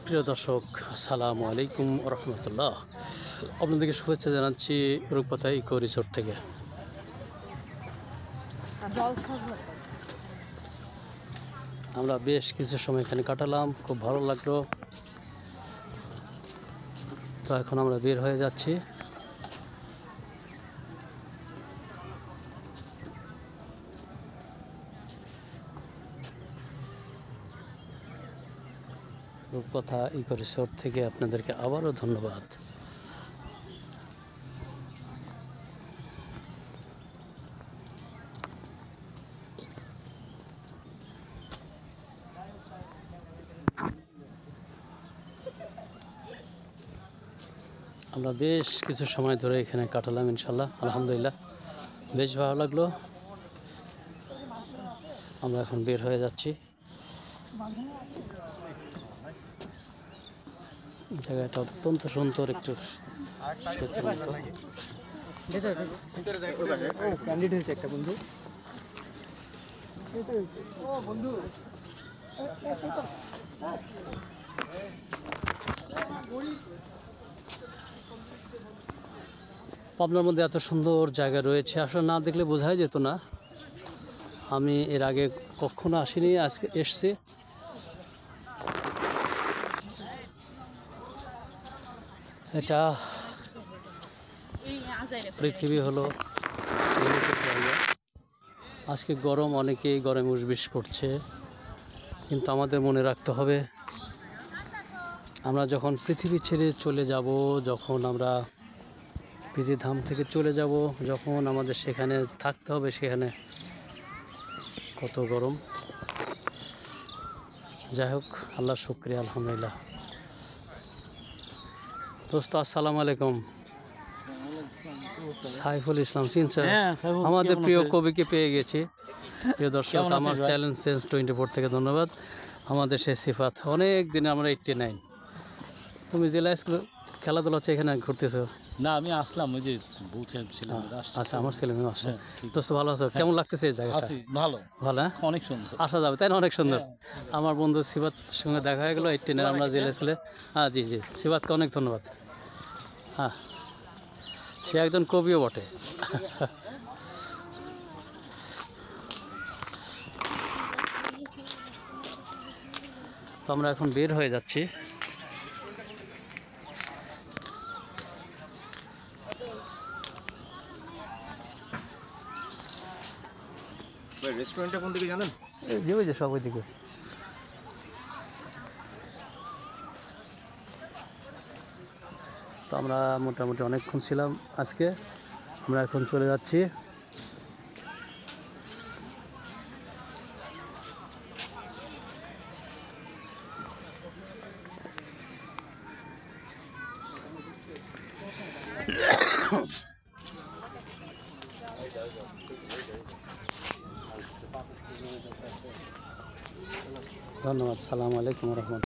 প্রিয় দর্শক, আসসালামু আলাইকুম রহমতুল্লাহ। আপনাদেরকে শুভেচ্ছা জানাচ্ছি রূপকথা ইকো রিসোর্ট থেকে। আমরা বেশ কিছু সময় এখানে কাটালাম, খুব ভালো লাগলো। তো এখন আমরা বের হয়ে যাচ্ছি। রূপকথা ইকো রিসোর্ট থেকে আপনাদেরকে আবারও ধন্যবাদ। আমরা বেশ কিছু সময় ধরে এখানে কাটালাম, ইনশাল্লাহ আলহামদুলিল্লাহ বেশ ভালো লাগলো। আমরা এখন বের হয়ে যাচ্ছি। জায়গাটা অত্যন্ত সুন্দর, একটু পাবনার মধ্যে এত সুন্দর জায়গা রয়েছে, আসলে না দেখলে বোঝাই যেত না। আমি এর আগে কখনো আসিনি, আজকে এসছি। এটা পৃথিবী হলো জায়গা। আজকে গরম, অনেকেই গরমে উসবিস করছে, কিন্তু আমাদের মনে রাখতে হবে আমরা যখন পৃথিবী ছেড়ে চলে যাব, যখন আমরা পৃথিবীধাম থেকে চলে যাব, যখন আমাদের সেখানে থাকতে হবে, সেখানে কত গরম। যাই হোক, আল্লাহ শুকরিয়া, আলহামদুলিল্লাহ। দোস্ত আসসালামু আলাইকুম। সাইফুল ইসলাম চিনছেন? আমাদের প্রিয় কবিকে পেয়ে গেছি। প্রিয় দর্শক, আমার চ্যালেঞ্জ সেন্স 24 থেকে ধন্যবাদ। আমাদের সে সিফাত, অনেক দিনে আমরা 89। তুমি জেলা স্কুলে খেলাধুলা হচ্ছে, এখানে ঘুরতেছো? না, আমি আসলাম, ওই যে বলছিলাম। আচ্ছা, আমার ছেলে মেয়ে আসে। দোস্ত ভালো আছো? কেমন লাগতেছে এই জায়গাটা? ভালো ভালো, অনেক সুন্দর। আসা যাবে তাই না? অনেক সুন্দর। আমার বন্ধু সিফাত সঙ্গে দেখা হয়ে গেলো 18-এর, আমরা জেলা স্কুলে। হ্যাঁ জি জি, সিফাতকে অনেক ধন্যবাদ। হ্যাঁ, সে একজন কবিও বটে। তো আমরা এখন বের হয়ে যাচ্ছি। রেস্টুরেন্টটা কোন দিকে জানেন? ওই যে সব ওইদিকে। তো আমরা মোটামুটি অনেকক্ষণ ছিলাম আজকে। আমরা এখন চলে যাচ্ছি। ধন্যবাদ। সালামু আলাইকুম রহমতুল্লাহ।